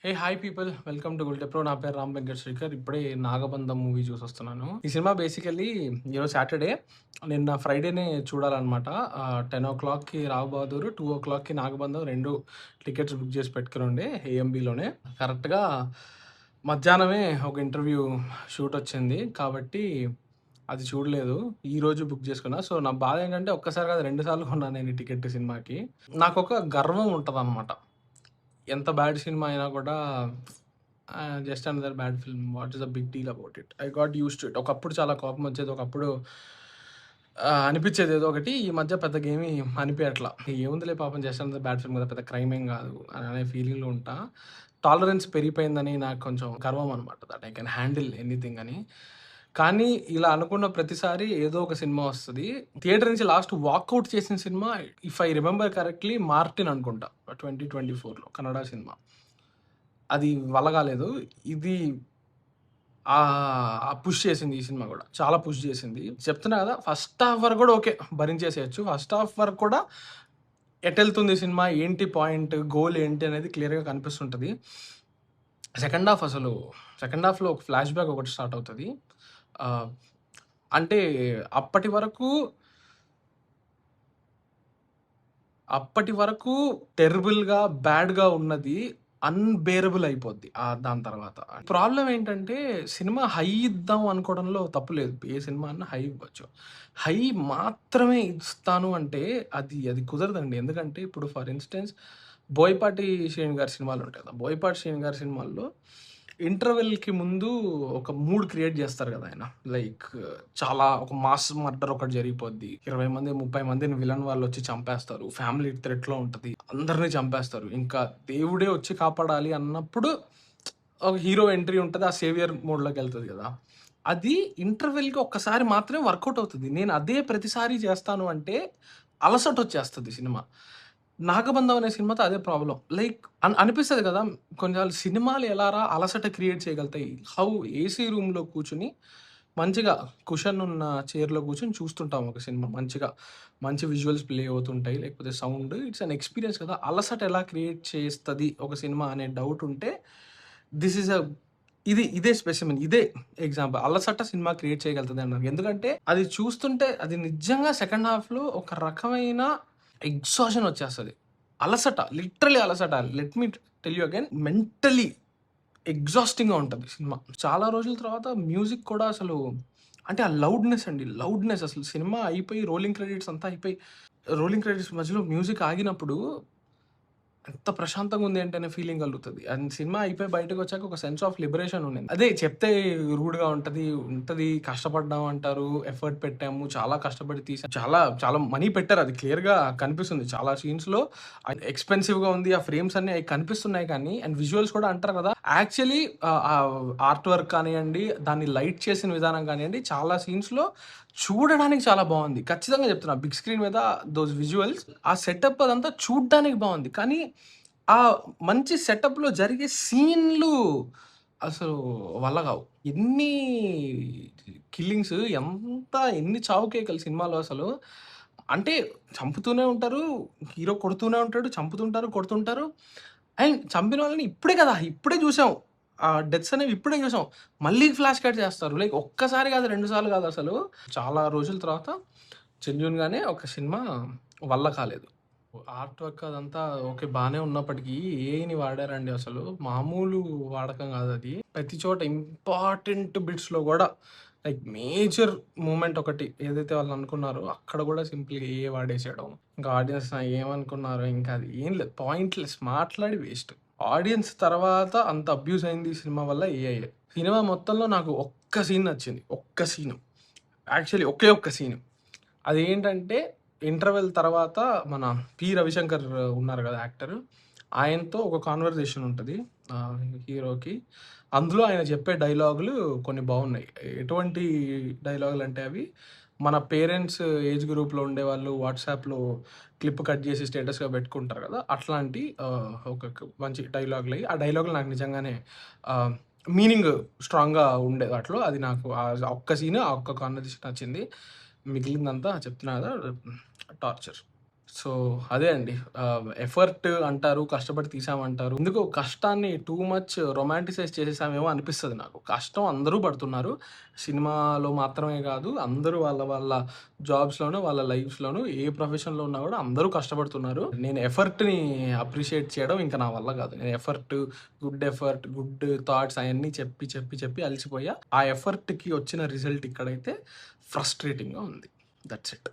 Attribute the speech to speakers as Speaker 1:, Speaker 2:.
Speaker 1: Hey hi people welcome to Gulte pro. నా పేరు రామ్ వెంకట్ శ్రీకర్. ఇప్పుడే నాగబంధం మూవీ చూసొస్తున్నాను. ఈ సినిమా బేసికల్లీ ఈరోజు సాటర్డే, నిన్న ఫ్రైడేనే చూడాలన్నమాట. 10 o'clockకి రావు బహదూర్, 2 o'clockకి నాగబంధం, రెండు టికెట్స్ బుక్ చేసి పెట్టుకుని ఉండే ఏఎంబీలోనే. కరెక్ట్గా మధ్యాహ్నమే ఒక ఇంటర్వ్యూ షూట్ వచ్చింది కాబట్టి అది చూడలేదు. ఈ రోజు బుక్ చేసుకున్నా. సో నా బాధ ఏంటంటే ఒక్కసారి కాదు, 2 సార్లు కొన్నాను నేను ఈ టికెట్ సినిమాకి. నాకు ఒక గర్వం ఉంటుంది. ఎంత బ్యాడ్ సినిమా అయినా కూడా just another bad film, what is the big deal about it. I got used to it. ఒకప్పుడు చాలా కోపం వచ్చేది, ఒకప్పుడు అనిపించేది ఏదో ఒకటి. ఈ మధ్య పెద్దగా ఏమీ అనిపించట్లా. ఏముందిలే పాపం, జస్ట్ అనదర్ బ్యాడ్ ఫిల్మ్ కదా, పెద్ద క్రైమ్ ఏం కాదు అనే ఫీలింగ్లో ఉంటా. టాలరెన్స్ పెరిగిపోయిందని నాకు కొంచెం గర్వం అనమాట, that I can handle anything అని. కానీ ఇలా అనుకున్న ప్రతిసారి ఏదో ఒక సినిమా వస్తుంది. థియేటర్ నుంచి లాస్ట్ వాకౌట్ చేసిన cinema, if I remember correctly, Martin అనుకుంటా, 2024లో కన్నడ సినిమా. అది వల్ల కాలేదు. ఇది పుష్ చేసింది ఈ సినిమా కూడా. చాలా పుష్ చేసింది. చెప్తున్నా కదా, ఫస్ట్ హాఫ్ వరకు కూడా ఓకే, భరించేసేయచ్చు. ఫస్ట్ హాఫ్ వరకు కూడా ఎటెళ్తుంది సినిమా, ఏంటి పాయింట్, గోల్ ఏంటి అనేది క్లియర్‌గా కనిపిస్తుంటది. సెకండ్ హాఫ్‌లో ఒక ఫ్లాష్ బ్యాక్ ఒకటి స్టార్ట్ అవుతది. ఆహ్, అంటే అప్పటి వరకు అప్పటి వరకు టెర్రిబుల్‌గా, బ్యాడ్‌గా ఉన్నది అన్‌బేరబుల్ అయిపోద్ది దాని తర్వాత. ప్రాబ్లమ్ ఏంటంటే, సినిమా హై ఇద్దాం అనుకోవడంలో తప్పు లేదు. ఏ సినిమా అన్నా హై ఇవ్వచ్చు. హై మాత్రమే ఇస్తాను అంటే అది కుదరదండి. ఎందుకంటే ఇప్పుడు ఫర్ ఇన్‌స్టెన్స్ 'బోయపాటి శ్రీను' గారి సినిమాలుంటాయి కదా! 'బోయపాటి శ్రీను' గారి సినిమాల్లో ఇంటర్వెల్‌కి ముందు ఒక మూడ్ క్రియేట్ చేస్తారు కదా ఆయన. లైక్ చాలా ఒక మాస్ మర్డర్ ఒకటి జరిగిపోద్ది. 20 మంది, 30 మందిని విలన్ వాళ్ళొచ్చి చంపేస్తారు. ఫ్యామిలీ థ్రెట్‌లో ఉంటది. అందరిని చంపేస్తారు. ఇంకా దేవుడే వచ్చి కాపాడాలి అన్నప్పుడు ఒక హీరో ఎంట్రీ ఉంటది. ఆ సేవియర్ మోడ్‌లోకెళ్తది గదా! అది ఇంటర్వెల్‌కి ఒక్కసారి మాత్రమే వర్కౌట్ అవుతది. నేను అదే ప్రతిసారి చేస్తాను అంటే అలసటొచ్చేస్తది సినిమా. 'నాగబంధం' అనే సినిమాతో అదే ప్రాబ్లమ్. లైక్ అనిపిస్తది గదా! కొన్నిసార్లు సినిమాలు ఎలారా అలసట క్రియేట్ చేయగలుగుతాయి. ఏసీ రూమ్‌లో కూర్చొని మంచిగా కుషన్ ఉన్న చైర్‌లో కూర్చొని చూస్తుంటాం ఒక సినిమా. మంచి విజువల్స్ ప్లే అవుతుంటాయి. లేకపోతే సౌండ్, ఇట్స్ అన్ ఎక్స్‌పీరియన్స్ కదా! అలసట ఎలా క్రియేట్ చేస్తది ఒక సినిమా అనే డౌట్ ఉంటే, దిస్ ఈస్ అ ఇదే స్పెసిమెన్. ఇదే ఎగ్జాంపుల్. అలసట సినిమా క్రియేట్ చేయగలుగుతది అన్నారు. ఎందుకంటే అది చూస్తుంటే అది నిజంగా సెకండ్ హాఫ్‌లో ఒక రకమైన ఎగ్జాషన్ వచ్చేస్తది. అలసట, లిటరల్లీ అలసట. Let me tell you again, mentally ఎగ్జాస్టింగ్‌గా ఉంటది సినిమా. చాలా రోజుల తర్వాత మ్యూజిక్ కూడా అసలు, అంటే ఆ లౌడ్‌నెస్ అండి. లౌడ్‌నెస్ అసలు సినిమా అయిపోయి రోలింగ్ క్రెడిట్స్ అంతా అయిపోయి, రోలింగ్ క్రెడిట్స్ మధ్యలో మ్యూజిక్ ఆగినప్పుడు ఎంత ప్రశాంతంగా ఉంది అంటే అనే ఫీలింగ్ కలుగుతది. అండ్ సినిమా అయిపోయి బయటకొచ్చాక ఒక సెన్స్ ఆఫ్ లిబరేషన్ ఉండింది. అదే చెప్తే రూడ్‌గా ఉంటది. కష్టపడ్డాం అంటారు. ఎఫర్ట్ పెట్టాము. చాలా కష్టపడి తీసాం. చాలా చాలా మనీ పెట్టారు. అది క్లియర్‌గా కనిపిస్తుంది. చాలా సీన్స్‌లో ఎక్స్‌పెన్సివ్‌గా ఉంది. ఆ ఫ్రేమ్స్ అన్నీ అయి కనిపిస్తున్నాయి కానీ, అండ్ విజువల్స్ కూడా అంటారు కదా! యాక్చువల్లీ ఆర్ట్ వర్క్ కానియండి, దాన్ని లైట్ చేసిన విధానం కానియండి, చాలా సీన్స్‌లో చూడడానికి చాలా బావుంది. ఖచ్చితంగా చెప్తున్నా. బిగ్ స్క్రీన్ మీద దోస్ విజువల్స్, ఆ సెటప్ అదంతా చూడ్డానికి బావుంది. కానీ, ఆ మంచి సెటప్‌లో జరిగే సీన్‌లు అసలు వల్ల గావు. ఎన్ని కిల్లింగ్స్, ఎన్ని చావు కేకలు సినిమాలో అసలు. అంటే చంపుతూనే ఉంటారు. హీరో కొడుతూనే ఉంటాడు. చంపుతుంటారు, కొడుతుంటారు. అండ్ చంపిన వాళ్ళని ఇప్పుడే కదా! ఇప్పుడే చూసాం. ఆ డెత్స్ అనేవి ఇప్పుడే చూసాం. మళ్ళీ ఫ్లాష్ కట్ చేస్తారు. లైక్ ఒక్కసారి కాదు, 2 సార్లు కాదసలు. చాలా రోజుల తర్వాత జెన్యూన్‌గానే ఒక సినిమా వల్ల కాలేదు. ఆర్ట్ వర్క్ అదంతా ఓకే, బానే ఉన్నప్పటికీ ఏఐని వాడారండి అసలు. మామూలు వాడకం కాదది. ప్రతి చోట ఇంపార్టెంట్ బిట్స్‌లో గూడా, లైక్ మేజర్ మూమెంట్ ఒకటి ఏదైతే వాళ్ళు అనుకున్నారో అక్కడ గూడా సింపుల్‌గా ఏఐ వాడేసేయడం. ఇంకా ఆడియన్స్ ఏమనుకున్నారో, ఇంకా అది ఏం లేదు. పాయింట్‌లెస్, మాట్లాడి వేస్ట్. ఆడియన్స్ తర్వాత అంత అబ్యూజ్ అయింది ఈ సినిమా వల్ల ఏఐయే. సినిమా మొత్తంలో నాకు ఒక్క సీన్ నచ్చింది. ఒక్క సీను. యాక్చువల్లీ ఒకే ఒక్క సీను. అదేంటంటే, ఇంటర్వెల్ తర్వాత మన 'రవిశంకర్' ఉన్నారు గదా యాక్టరు. ఆయనతో ఒక కాన్వర్జేషన్ ఉంటది హీరోకి. అందులో ఆయన చెప్పే డైలాగులు కొన్ని బావున్నాయి. ఎటువంటి డైలాగులంటే అవి, మన పేరెంట్స్ ఏజ్ గ్రూప్‌లో ఉండేవాళ్ళు వాట్సాప్‌లో క్లిప్ కట్ జేసి స్టేటస్‌గా పెట్టుకుంటారు గదా! అట్లాంటి ఒక మంచి డైలాగులయి. ఆ డైలాగులు నాకు నిజంగానే ఆహ్, మీనింగ్ స్ట్రాంగ్‌గా ఉండే వాటిలో. అది నాకు ఆ ఒక్క సీను, ఆ ఒక్క కాన్వర్జేషన్ నచ్చింది. మిగిలిందంతా చెప్తున్నా గదా! టార్చర్. సో, అదే అండి. ఎఫర్ట్ అంటారు, కష్టపడి తీసామంటారు. ఎందుకో కష్టాన్ని టూ మచ్ రొమాంటిసైజ్ చేసేసామేమో అనిపిస్తది నాకు. కష్టం అందరూ పడుతున్నారు. సినిమాలో మాత్రమే గాదు, అందరూ వాళ్ళ వాళ్ళ జాబ్స్‌లోను, వాళ్ళ లైఫ్స్‌లోను ఏ ప్రొఫెషన్‌లో ఉన్నా గూడా అందరూ కష్టపడుతున్నారు. నేను ఎఫర్ట్‌ని అప్రిషియేట్ చేయడం ఇంక నా వల్ల గాదు. నేను ఎఫర్ట్, గుడ్ థాట్స్ అయన్నీ చెప్పి, చెప్పి, చెప్పి అలసిపోయా. ఆ ఎఫర్ట్‌కి వచ్చిన రిజల్ట్ ఇక్కడైతే ఫ్రస్ట్రేటింగ్‌గా ఉంది. That's it.